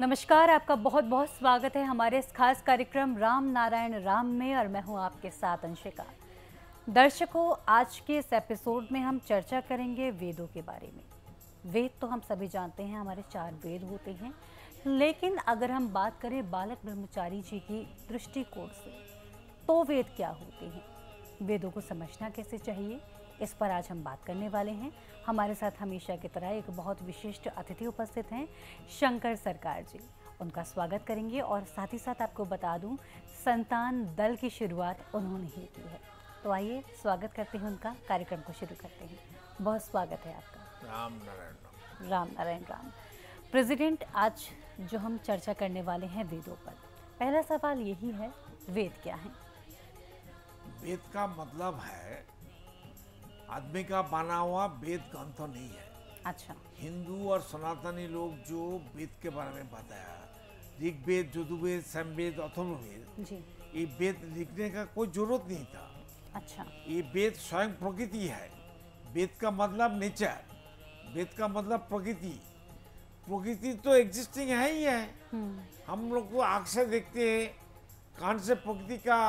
नमस्कार, आपका बहुत बहुत स्वागत है हमारे इस खास कार्यक्रम राम नारायण राम में और मैं हूं आपके साथ अंशिका। दर्शकों, आज के इस एपिसोड में हम चर्चा करेंगे वेदों के बारे में। वेद तो हम सभी जानते हैं, हमारे 4 वेद होते हैं, लेकिन अगर हम बात करें बालक ब्रह्मचारी जी की दृष्टिकोण से तो वेद क्या होते हैं, वेदों को समझना कैसे चाहिए, इस पर आज हम बात करने वाले हैं। हमारे साथ हमेशा की तरह एक बहुत विशिष्ट अतिथि उपस्थित हैं, शंकर सरकार जी। उनका स्वागत करेंगे और साथ ही साथ आपको बता दूं, संतान दल की शुरुआत उन्होंने ही की है। तो आइए स्वागत करते हैं उनका, कार्यक्रम को शुरू करते हैं। बहुत स्वागत है आपका। राम नारायण राम। राम नारायण राम। प्रेसिडेंट, आज जो हम चर्चा करने वाले हैं वेदों पर, पहला सवाल यही है, वेद क्या है? वेद का मतलब है आदमी का बना हुआ वेद ग्रंथ नहीं है। अच्छा। हिंदू और सनातनी लोग जो वेद के बारे में बताया, ऋग्वेद, यजुर्वेद, सामवेद, अथर्ववेद, जी। ये वेद लिखने का कोई जरूरत नहीं था। अच्छा। ये वेद स्वयं प्रकृति है। वेद का मतलब नेचर, वेद का मतलब प्रकृति। प्रकृति तो एग्जिस्टिंग है ही है। हम लोग को आँख से देखते हैं, कान से प्रकृति का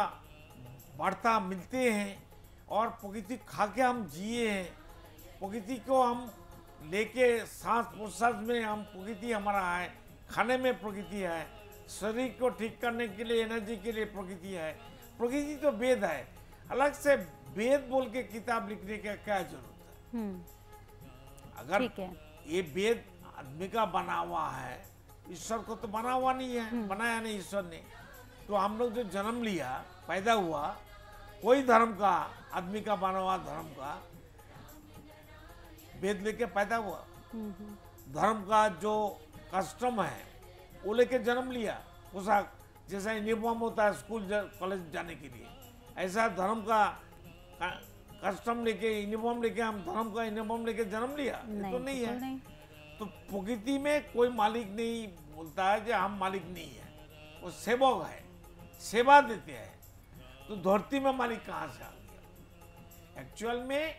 वार्ता मिलते हैं और प्रकृति खा के हम जिए हैं। प्रकृति को हम लेके सांस प्रश्वास में हम, प्रकृति हमारा है, खाने में प्रकृति है, शरीर को ठीक करने के लिए, एनर्जी के लिए प्रकृति है। प्रकृति तो वेद है। अलग से वेद बोल के किताब लिखने का क्या जरूरत है? अगर ये वेद आदमी का बना हुआ है, ईश्वर को तो बना हुआ नहीं है, बनाया नहीं ईश्वर ने। तो हम लोग जो जन्म लिया, पैदा हुआ, कोई धर्म का, आदमी का बना हुआ धर्म का वेद लेके पैदा हुआ। धर्म का जो कस्टम है वो लेके जन्म लिया। पोशाक जैसा यूनिफॉर्म होता है स्कूल कॉलेज जाने के लिए, ऐसा धर्म का कस्टम लेके, यूनिफॉर्म लेके, हम धर्म का यूनिफॉर्म लेके जन्म लिया, तो नहीं है। नहीं। तो प्रकृति में कोई मालिक नहीं बोलता है कि हम मालिक नहीं है, वो सेवक है, सेवा देते हैं। तो धरती में मालिक कहाँ से आ गया? एक्चुअल में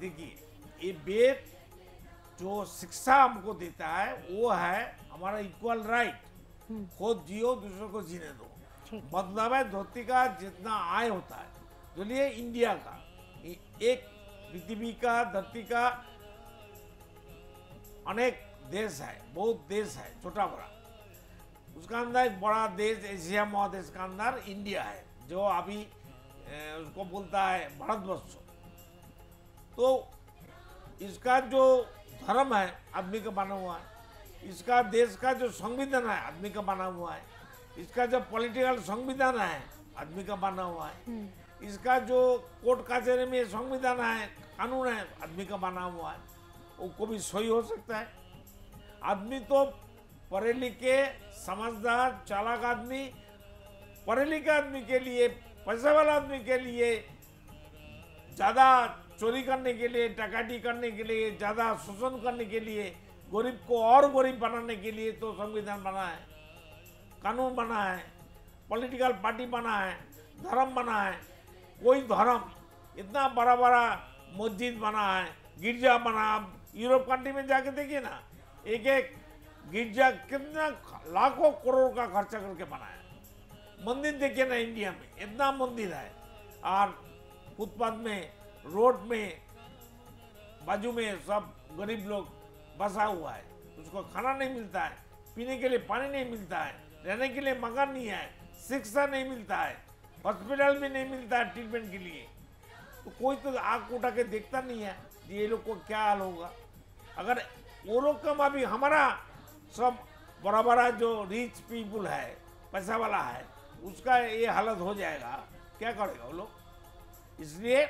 देखिए, ये वेद जो शिक्षा हमको देता है वो है हमारा इक्वल राइट, खुद जियो दूसरों को जीने दो। मतलब है धरती का जितना आय होता है, जो लिए इंडिया का, एक पृथ्वी का, धरती का अनेक देश है, बहुत देश है, छोटा बड़ा। उसका अंदर एक बड़ा देश एशिया महादेश का अंदर इंडिया है, जो अभी उसको बोलता है भारतवर्ष। तो इसका जो धर्म है आदमी का बना हुआ है, इसका देश का जो संविधान है आदमी का बना हुआ है, इसका जो पॉलिटिकल संविधान है आदमी का बना हुआ है, इसका जो कोर्ट कचहरी में संविधान है, कानून है, आदमी का बना हुआ है। वो को भी सही हो सकता है। आदमी तो पढ़े लिखे, समझदार, चालाक आदमी, पढ़े लिखे आदमी के लिए, पैसे वाला आदमी के लिए, ज़्यादा चोरी करने के लिए, डकैती करने के लिए, ज़्यादा शोषण करने के लिए, गरीब को और गरीब बनाने के लिए तो संविधान बना है, कानून बना है, पॉलिटिकल पार्टी बना है, धर्म बना है। कोई धर्म इतना बड़ा बड़ा मस्जिद बना है, गिरजा बना। यूरोप कंट्री में जाके देखिए ना, एक एक गिरजा कितना लाखों करोड़ का खर्चा करके बनाया। मंदिर देखिए ना, इंडिया में इतना मंदिर है और फुटपाथ में, रोड में, बाजू में सब गरीब लोग बसा हुआ है। उसको खाना नहीं मिलता है, पीने के लिए पानी नहीं मिलता है, रहने के लिए मकान नहीं है, शिक्षा नहीं मिलता है, हॉस्पिटल भी नहीं मिलता है ट्रीटमेंट के लिए। तो कोई तो आँख उठा के देखता नहीं है ये लोग को क्या हाल होगा। अगर वो लोग का भी, हमारा सब बड़ा बड़ा जो रिच पीपुल है, पैसा वाला है, उसका ये हालत हो जाएगा, क्या करेगा वो लोग? इसलिए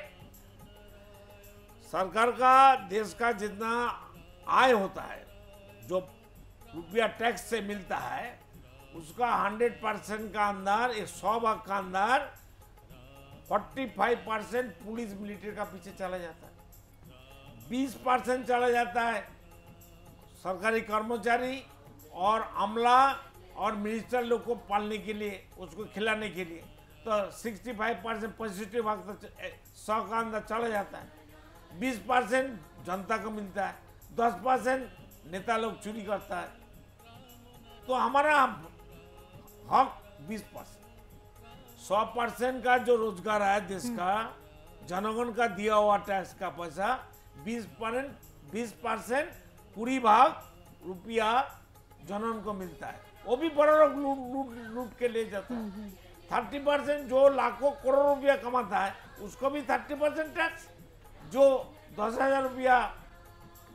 सरकार का, देश का जितना आय होता है, जो रुपया टैक्स से मिलता है, उसका 100% का अंदर, 100 भाग का अंदर 45% पुलिस मिलिट्री का पीछे चला जाता है, 20% चला जाता है सरकारी कर्मचारी और अमला और मिनिस्टर लोग को पालने के लिए, उसको खिलाने के लिए। तो 65% पॉजिटिव भाग तो 100 का अंदर चला जाता है, 20% जनता को मिलता है, 10% नेता लोग चोरी करता है। तो हमारा हक 20%, 100% का जो रोजगार है देश का, जनगण का दिया हुआ टैक्स का पैसा 20% पूरी भाग रुपया जनगण को मिलता है, वो भी बड़ा लोग लूट के ले जाता है। 30% जो लाखों करोड़ रुपया कमाता है उसको भी 30% टैक्स, जो 10,000 रुपया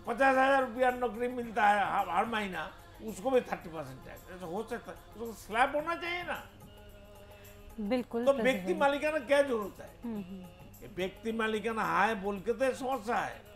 50,000 रुपया नौकरी मिलता है हर महीना उसको भी 30% टैक्स। ऐसा हो सकता है? उसको स्लैब होना चाहिए ना। बिल्कुल। तो व्यक्ति मालिकाना क्या जरूरत है? व्यक्ति मालिकाना है बोल के तो समस्या है।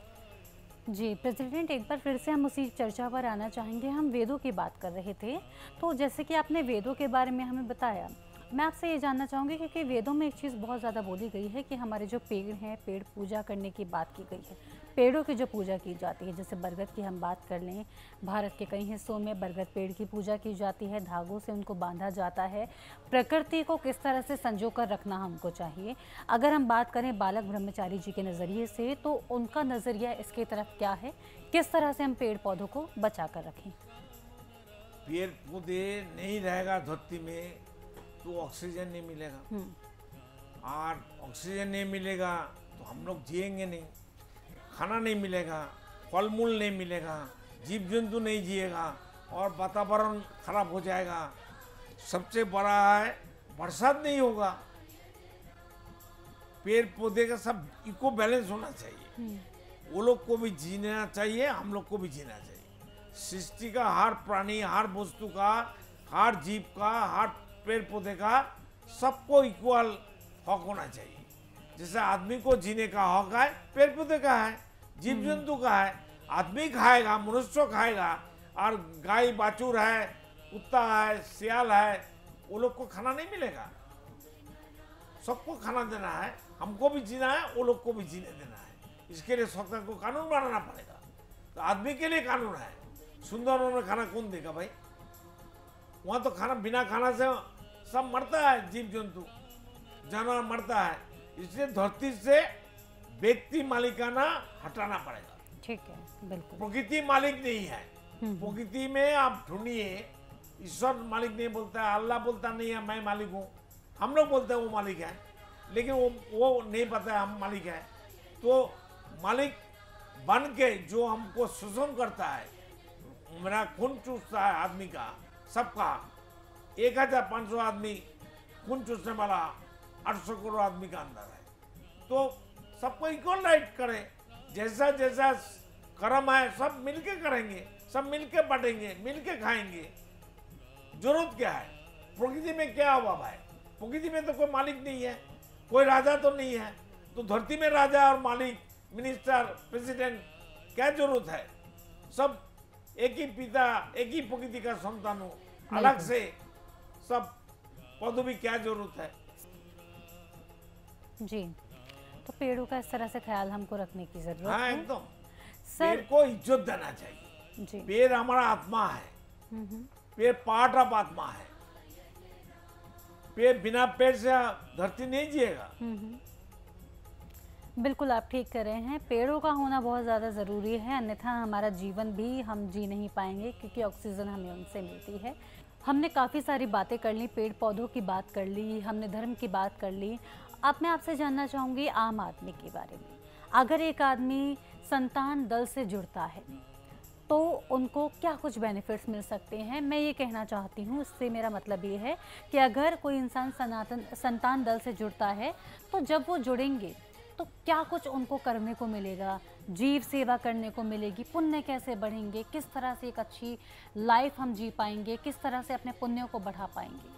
जी प्रेसिडेंट, एक बार फिर से हम उसी चर्चा पर आना चाहेंगे। हम वेदों की बात कर रहे थे, तो जैसे कि आपने वेदों के बारे में हमें बताया, मैं आपसे ये जानना चाहूँगी क्योंकि वेदों में एक चीज़ बहुत ज़्यादा बोली गई है कि हमारे जो पेड़ हैं, पेड़ पूजा करने की बात की गई है, पेड़ों की जो पूजा की जाती है। जैसे बरगद की हम बात कर लें, भारत के कई हिस्सों में बरगद पेड़ की पूजा की जाती है, धागों से उनको बांधा जाता है। प्रकृति को किस तरह से संजो कर रखना हमको चाहिए। अगर हम बात करें बालक ब्रह्मचारी जी के नज़रिए से, तो उनका नज़रिया इसकी तरफ क्या है, किस तरह से हम पेड़ पौधों को बचा कर रखें? पेड़ पौधे नहीं रहेगा धरती में तो ऑक्सीजन नहीं मिलेगा, और ऑक्सीजन नहीं मिलेगा तो हम लोग जिएंगे नहीं, खाना नहीं मिलेगा, फल मूल नहीं मिलेगा, जीव जंतु नहीं जिएगा और वातावरण खराब हो जाएगा। सबसे बड़ा है बरसात नहीं होगा। पेड़ पौधे का सब इको बैलेंस होना चाहिए, वो लोग को भी जीना चाहिए, हम लोग को भी जीना चाहिए। सृष्टि का हर प्राणी, हर वस्तु का, हर जीव का, हर पेड़ पौधे का सबको इक्वल हक होना चाहिए। जैसे आदमी को जीने का हक है, पेड़ पौधे का है, जीव जंतु का है। आदमी खाएगा, मनुष्य खाएगा, और गाय बाछुर है, कुत्ता है, सियाल है, वो लोग को खाना नहीं मिलेगा। सबको खाना देना है, हमको भी जीना है, वो लोग को भी जीने देना है। इसके लिए सरकार को कानून बनाना पड़ेगा। तो आदमी के लिए कानून है, सुंदर में खाना कौन देगा भाई? वहाँ तो खाना, बिना खाना से सब मरता है, जीव जंतु जानवर मरता है। इसलिए धरती से व्यक्ति मालिकाना हटाना पड़ेगा। ठीक है, बिल्कुल। प्रकृति मालिक नहीं है। प्रकृति में आप ढूंढिए, ईश्वर मालिक नहीं बोलता है, अल्लाह बोलता नहीं है मैं मालिक हूँ। हम लोग बोलते हैं वो मालिक है, लेकिन वो नहीं पता है हम मालिक है। तो मालिक बन के जो हमको शोषण करता है, मेरा खून चूसता है आदमी का, सबका 1500 आदमी खून चूसने वाला 800 करोड़ आदमी का अंदर है। तो सबको इक्वल राइट करें, जैसा जैसा कर्म है सब मिलके करेंगे, सब मिलके बांटेंगे, मिलके खाएंगे। जरूरत क्या है? प्रकृति में क्या हुआ भाई? प्रकृति में तो कोई मालिक नहीं है, कोई राजा तो नहीं है, तो धरती में राजा और मालिक, मिनिस्टर, प्रेसिडेंट क्या जरूरत है? सब एक ही पिता, एक ही प्रकृति का संतान हो, अलग से सब पौधों भी क्या जरूरत है? जी, तो पेड़ों का इस तरह से ख्याल हमको रखने की जरूरत हाँ, है। एकदम। सर, पेड़ को इज्जत देना चाहिए। जी, पेड़ हमारा आत्मा है, पेड़ पार्ट ऑफ आत्मा है। पेड़, बिना पेड़ से धरती नहीं जिएगा। बिल्कुल आप ठीक कर रहे हैं। पेड़ों का होना बहुत ज़्यादा ज़रूरी है, अन्यथा हमारा जीवन भी हम जी नहीं पाएंगे, क्योंकि ऑक्सीजन हमें उनसे मिलती है। हमने काफ़ी सारी बातें कर ली, पेड़ पौधों की बात कर ली, हमने धर्म की बात कर ली। अब मैं आपसे जानना चाहूँगी आम आदमी के बारे में। अगर एक आदमी संतान दल से जुड़ता है तो उनको क्या कुछ बेनिफिट्स मिल सकते हैं? मैं ये कहना चाहती हूँ, इससे मेरा मतलब ये है कि अगर कोई इंसान संतान दल से जुड़ता है तो जब वो जुड़ेंगे तो क्या कुछ उनको करने को मिलेगा, जीव सेवा करने को मिलेगी, पुण्य कैसे बढ़ेंगे, किस तरह से एक अच्छी लाइफ हम जी पाएंगे, किस तरह से अपने पुण्यों को बढ़ा पाएंगे?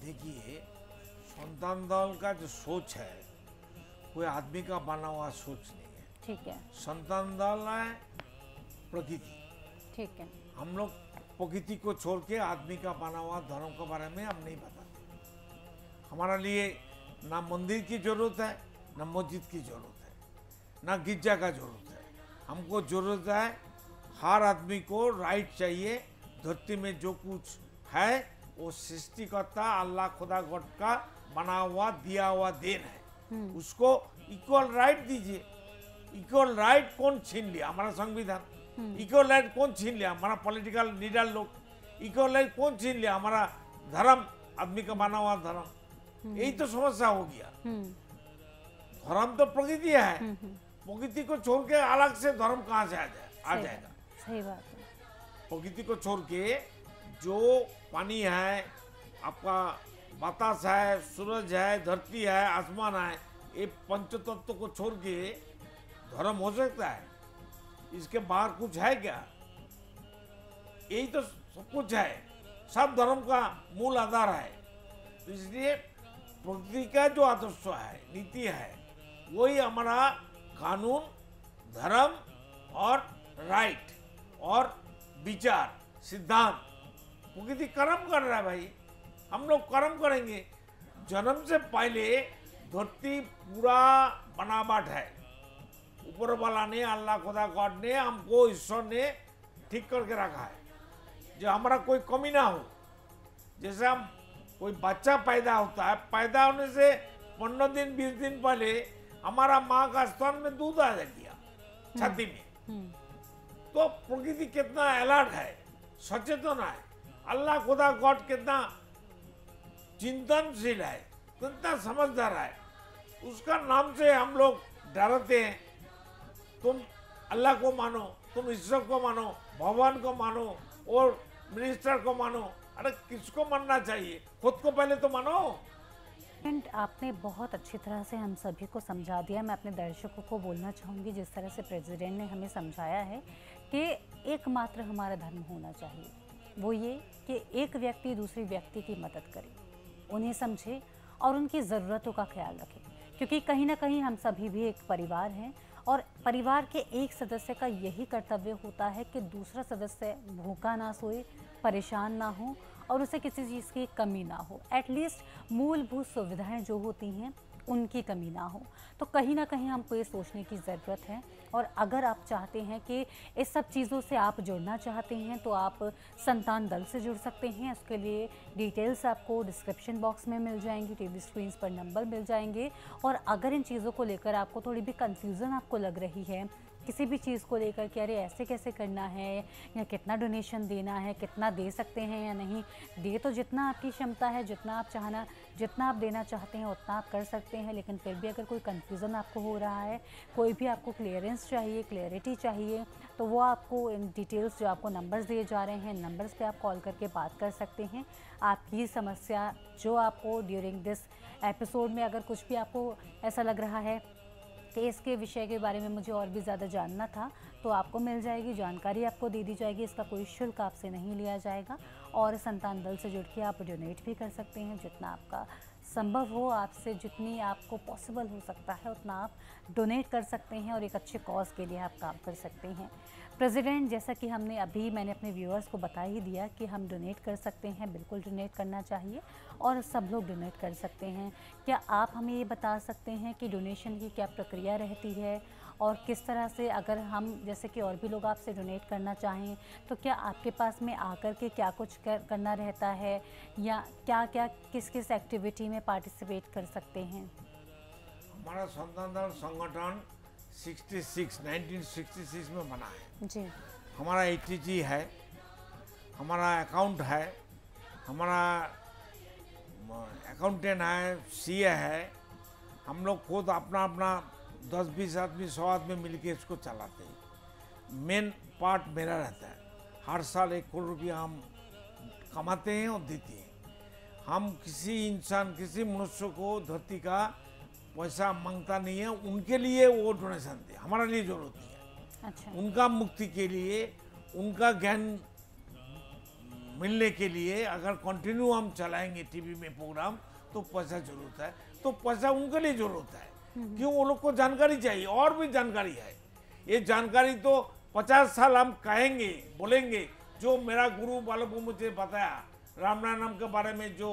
देखिए, संतान दल का जो सोच है कोई आदमी का बना हुआ सोच नहीं है। ठीक है। संतान दल है प्रकृति। ठीक है। हम लोग प्रकृति को छोड़ के आदमी का बना हुआ धर्म के बारे में हम नहीं बताते। हमारा लिए ना मंदिर की जरूरत है, ना मस्जिद की जरूरत है, ना गिरजा का जरूरत है। हमको जरूरत है, हर आदमी को राइट चाहिए। धरती में जो कुछ है वो सृष्टिकर्ता अल्लाह खुदा गॉड का बना हुआ दिया हुआ देन है, उसको इक्वल राइट दीजिए। इक्वल राइट कौन छीन लिया? हमारा संविधान। इक्वल राइट कौन छीन लिया? हमारा पॉलिटिकल लीडर लोग। इक्वल राइट कौन छीन लिया? हमारा धर्म, आदमी का बना हुआ धर्म। यही तो समस्या हो गया। धर्म तो प्रकृति है, प्रकृति को छोड़ के अलग से धर्म कहाँ से आ जाएगा? सही बात है। प्रकृति को छोड़ के जो पानी है, आपका बतास है, सूरज है, धरती है, आसमान है, ये पंच तत्व को छोड़ के धर्म हो सकता है? इसके बाहर कुछ है क्या? यही तो सब कुछ है, सब धर्म का मूल आधार है। तो इसलिए प्रकृति का जो आदर्श है, नीति है, वही हमारा कानून, धर्म और राइट और विचार, सिद्धांत। प्रकृति कर्म कर रहा है भाई, हम लोग कर्म करेंगे। जन्म से पहले धरती पूरा बनावट है, ऊपर वाला ने, अल्लाह खुदा गॉड ने, हमको ईश्वर ने ठीक करके रखा है, जो हमारा कोई कमी ना हो। जैसे हम कोई बच्चा पैदा होता है, पैदा होने से 15 दिन 20 दिन पहले हमारा माँ का स्तन में दूध आ गया छाती में। तो प्रकृति कितना अलर्ट है, सचेतन है, अल्लाह खुदा गॉड कितना चिंतनशील है, कितना समझदार है। उसका नाम से हम लोग डरते हैं। तुम अल्लाह को मानो, तुम ईश्वर को मानो, भगवान को मानो और मिनिस्टर को मानो। अरे किसको मानना चाहिए? खुद को पहले तो मानो। आपने बहुत अच्छी तरह से हम सभी को समझा दिया। मैं अपने दर्शकों को बोलना चाहूँगी, जिस तरह से प्रेसिडेंट ने हमें समझाया है कि एकमात्र हमारा धर्म होना चाहिए, वो ये कि एक व्यक्ति दूसरी व्यक्ति की मदद करे, उन्हें समझे और उनकी ज़रूरतों का ख्याल रखे। क्योंकि कहीं ना कहीं हम सभी भी एक परिवार हैं और परिवार के एक सदस्य का यही कर्तव्य होता है कि दूसरा सदस्य भूखा ना सोए, परेशान ना हो और उसे किसी चीज़ की कमी ना हो। एटलीस्ट मूलभूत सुविधाएं जो होती हैं उनकी कमी ना हो। तो कहीं ना कहीं हमको ये सोचने की ज़रूरत है। और अगर आप चाहते हैं कि इस सब चीज़ों से आप जुड़ना चाहते हैं तो आप संतान दल से जुड़ सकते हैं। उसके लिए डिटेल्स आपको डिस्क्रिप्शन बॉक्स में मिल जाएंगी, टीवी स्क्रीन पर नंबर मिल जाएंगे। और अगर इन चीज़ों को लेकर आपको थोड़ी भी कन्फ्यूज़न आपको लग रही है, किसी भी चीज़ को लेकर कि अरे ऐसे कैसे करना है या कितना डोनेशन देना है, कितना दे सकते हैं या नहीं, दे तो जितना आपकी क्षमता है, जितना आप देना चाहते हैं उतना आप कर सकते हैं। लेकिन फिर भी अगर कोई कन्फ्यूज़न आपको हो रहा है, कोई भी आपको क्लियरेंस चाहिए, क्लैरिटी चाहिए, तो वो आपको इन डिटेल्स जो आपको नंबर्स दिए जा रहे हैं, नंबर्स पे आप कॉल करके बात कर सकते हैं। आपकी समस्या जो आपको ड्यूरिंग दिस एपिसोड में अगर कुछ भी आपको ऐसा लग रहा है कि इसके विषय के बारे में मुझे और भी ज़्यादा जानना था, तो आपको मिल जाएगी, जानकारी आपको दे दी जाएगी। इसका कोई शुल्क आपसे नहीं लिया जाएगा। और संतान दल से जुड़ के आप डोनेट भी कर सकते हैं, जितना आपका संभव हो, आपसे जितनी आपको पॉसिबल हो सकता है उतना आप डोनेट कर सकते हैं और एक अच्छे कॉज के लिए आप काम कर सकते हैं। प्रेसिडेंट, जैसा कि मैंने अपने व्यूअर्स को बता ही दिया कि हम डोनेट कर सकते हैं, बिल्कुल डोनेट करना चाहिए और सब लोग डोनेट कर सकते हैं। क्या आप हमें ये बता सकते हैं कि डोनेशन की क्या प्रक्रिया रहती है और किस तरह से, अगर हम जैसे कि और भी लोग आपसे डोनेट करना चाहें, तो क्या आपके पास में आकर के क्या कुछ करना रहता है या क्या क्या किस किस एक्टिविटी में पार्टिसिपेट कर सकते हैं? हमारा संतान दल संगठन 1966 में बना है जी। हमारा ATG है, हमारा अकाउंट है, हमारा अकाउंटेंट है, CA है। हम लोग खुद अपना 10-20 आदमी 100 आदमी मिलके इसको चलाते हैं। मेन पार्ट मेरा रहता है। हर साल 1 करोड़ रुपया हम कमाते हैं और देते हैं। हम किसी इंसान, किसी मनुष्य को धरती का पैसा मांगता नहीं है, उनके लिए वो डोनेशन दे, हमारे लिए जरूरत नहीं है। अच्छा। उनका मुक्ति के लिए, उनका ज्ञान मिलने के लिए अगर कंटिन्यू हम चलाएंगे टीवी में प्रोग्राम, तो पैसा जरूरत है, तो पैसा उनके लिए जरूरत है। क्यों? वो लोग को जानकारी चाहिए, और भी जानकारी है। ये जानकारी तो 50 साल हम कहेंगे, बोलेंगे। जो मेरा गुरु वालों को मुझे बताया, राम नाम के बारे में जो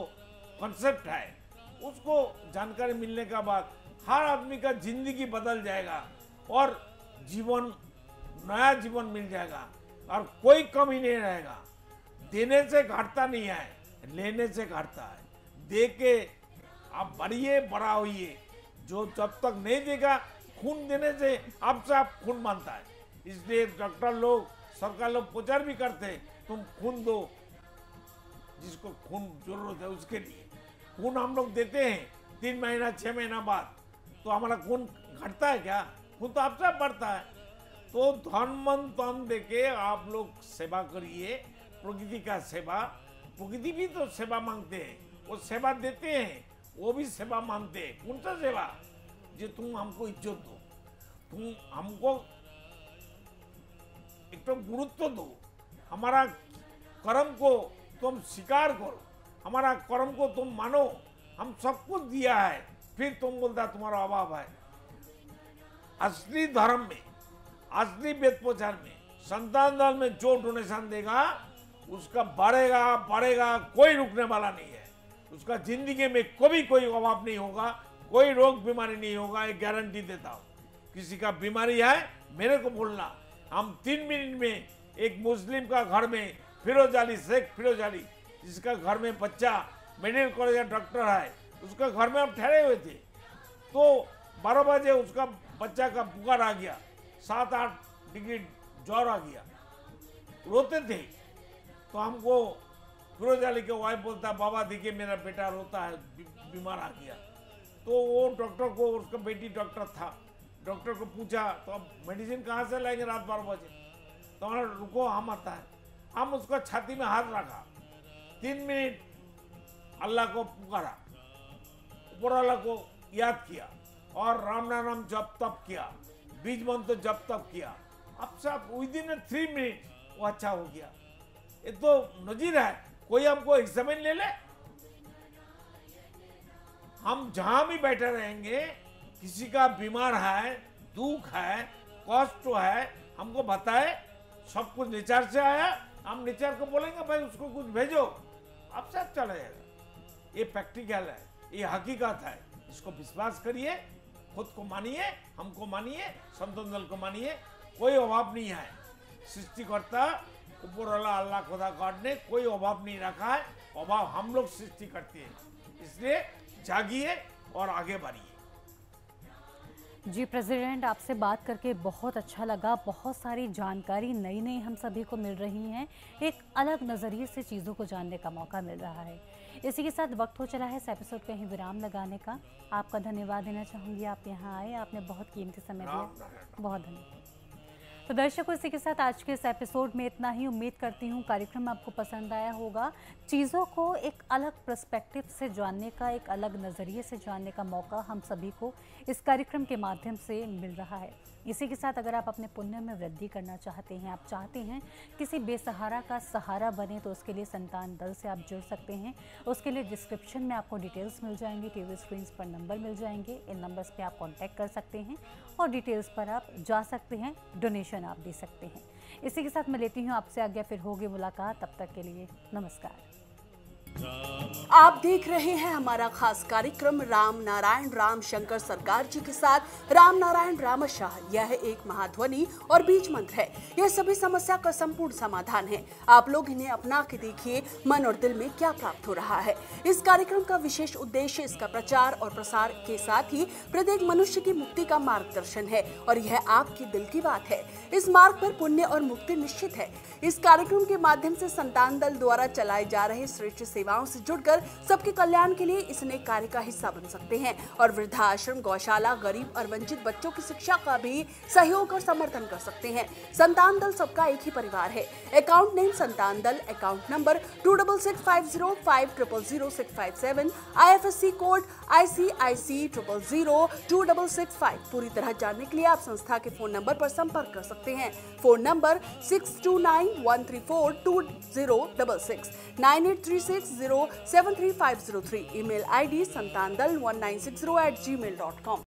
कॉन्सेप्ट है, उसको जानकारी मिलने के बाद हर आदमी का जिंदगी बदल जाएगा और नया जीवन मिल जाएगा और कोई कमी नहीं रहेगा। देने से घटता नहीं है, लेने से घटता है। दे के आप बढ़िए, बड़ा होइए। जो जब तक नहीं देगा, खून देने से आपसे आप खून मांगता है। इसलिए डॉक्टर लोग, सरकार लोग प्रचार भी करते हैं, तुम खून दो, जिसको खून जरूरत है उसके लिए। खून हम लोग देते हैं 3 महीना 6 महीना बाद, तो हमारा खून घटता है क्या? खून तो आपसे बढ़ता है। तो धन तन देके आप लोग सेवा करिए, प्रकृति का सेवा। प्रकृति भी तो सेवा मांगते हैं, वो सेवा देते हैं, वो भी सेवा मांगते हैं। कौन सा सेवा? जो तुम हमको इज्जत दो, तुम हमको एक तो गुरुत्व दो, हमारा कर्म को तुम स्वीकार करो, हमारा कर्म को तुम मानो। हम सब कुछ दिया है, फिर तुम बोलता तुम्हारा अभाव है। असली धर्म में, असली वेद प्रचार में, संतान दल में जो डोनेशन देगा उसका बढ़ेगा बढ़ेगा, कोई रुकने वाला नहीं है। उसका जिंदगी में कभी कोई अभाव नहीं होगा, कोई रोग बीमारी नहीं होगा, एक गारंटी देता हूँ। किसी का बीमारी है मेरे को बोलना, हम 3 मिनट में एक मुस्लिम का घर में फिरोज अली, शेख फिरोज अली, जिसका घर में बच्चा मेडिकल कॉलेज का डॉक्टर है, उसका घर में हम ठहरे हुए थे, तो 12 बजे उसका बच्चा का बुखार आ गया, 7-8 डिग्री ज्वर आ गया, रोते थे। तो हमको फिरोज अली के वाइफ बोलता है, बाबा देखिए मेरा बेटा रोता है, बीमार आ गया। तो वो डॉक्टर को, उसका बेटी डॉक्टर था, डॉक्टर को पूछा तो अब मेडिसिन कहाँ से लाएंगे रात 12 बजे? तो हमारा रुको, हम आता है। हम उसका छाती में हाथ रखा, 3 मिनट अल्लाह को पुकारा, ऊपर वाला को याद किया और राम नाम जप तप किया, बीज मंत्र जप तप किया। अब सब विदिन 3 मिनट वो अच्छा हो गया। ये तो नजीर है, कोई हमको एग्जामिन ले ले। हम जहां भी बैठे रहेंगे, किसी का बीमार है, दुख है, कष्ट है, हमको बताए, सब कुछ नेचर से आया, हम नेचर को बोलेंगे भाई उसको कुछ भेजो, अब सब चला जाएगा। ये प्रैक्टिकल है, ये हकीकत है, इसको विश्वास करिए, खुद को मानिए, हमको मानिए, संतन दल को मानिए। कोई अभाव नहीं है, सृष्टिकर्ता ऊपर वाला अल्लाह खुदा गॉड ने कोई अभाव नहीं रखा है, अभाव हम लोग सृष्टि करते हैं। इसलिए जागिए और आगे बढ़िए। जी प्रेसिडेंट, आपसे बात करके बहुत अच्छा लगा। बहुत सारी जानकारी नई नई हम सभी को मिल रही हैं, एक अलग नज़रिए से चीज़ों को जानने का मौका मिल रहा है। इसी के साथ वक्त हो चला है इस एपिसोड पे ही विराम लगाने का। आपका धन्यवाद देना चाहूँगी, आप यहाँ आए, आपने बहुत कीमती समय दिया, बहुत धन्यवाद। तो दर्शकों, इसी के साथ आज के इस एपिसोड में इतना ही। उम्मीद करती हूँ कार्यक्रम आपको पसंद आया होगा। चीज़ों को एक अलग पर्सपेक्टिव से जानने का, एक अलग नज़रिए से जानने का मौका हम सभी को इस कार्यक्रम के माध्यम से मिल रहा है। इसी के साथ अगर आप अपने पुण्य में वृद्धि करना चाहते हैं, आप चाहते हैं किसी बेसहारा का सहारा बने, तो उसके लिए संतान दल से आप जुड़ सकते हैं। उसके लिए डिस्क्रिप्शन में आपको डिटेल्स मिल जाएंगी, टीवी स्क्रीन पर नंबर मिल जाएंगे, इन नंबर्स पे आप कांटेक्ट कर सकते हैं और डिटेल्स पर आप जा सकते हैं, डोनेशन आप दे सकते हैं। इसी के साथ मैं लेती हूँ आपसे आज्ञा, फिर होगी मुलाकात, तब तक के लिए नमस्कार। आप देख रहे हैं हमारा खास कार्यक्रम राम नारायण राम शंकर सरकार जी के साथ राम नारायण रामशाह। यह एक महाध्वनि और बीज मंत्र है। यह सभी समस्या का संपूर्ण समाधान है। आप लोग इन्हें अपना के देखिए, मन और दिल में क्या प्राप्त हो रहा है। इस कार्यक्रम का विशेष उद्देश्य इसका प्रचार और प्रसार के साथ ही प्रत्येक मनुष्य की मुक्ति का मार्गदर्शन है और यह आपकी दिल की बात है। इस मार्ग पर पुण्य और मुक्ति निश्चित है। इस कार्यक्रम के माध्यम से संतान दल द्वारा चलाए जा रहे श्रेष्ठ सेवाओं से जुड़कर सबके कल्याण के लिए इस नेक कार्य का हिस्सा बन सकते हैं और वृद्धाश्रम, गौशाला, गरीब और वंचित बच्चों की शिक्षा का भी सहयोग और समर्थन कर सकते हैं। संतान दल सबका एक ही परिवार है। अकाउंट नेम संतान दल, account number 266505000657, IFSC code ICIC 00026665। पूरी तरह जानने के लिए आप संस्था के फोन नंबर पर संपर्क कर सकते हैं। Phone number 6291342066, 9836073503, email ID santandal1960@gmail.com।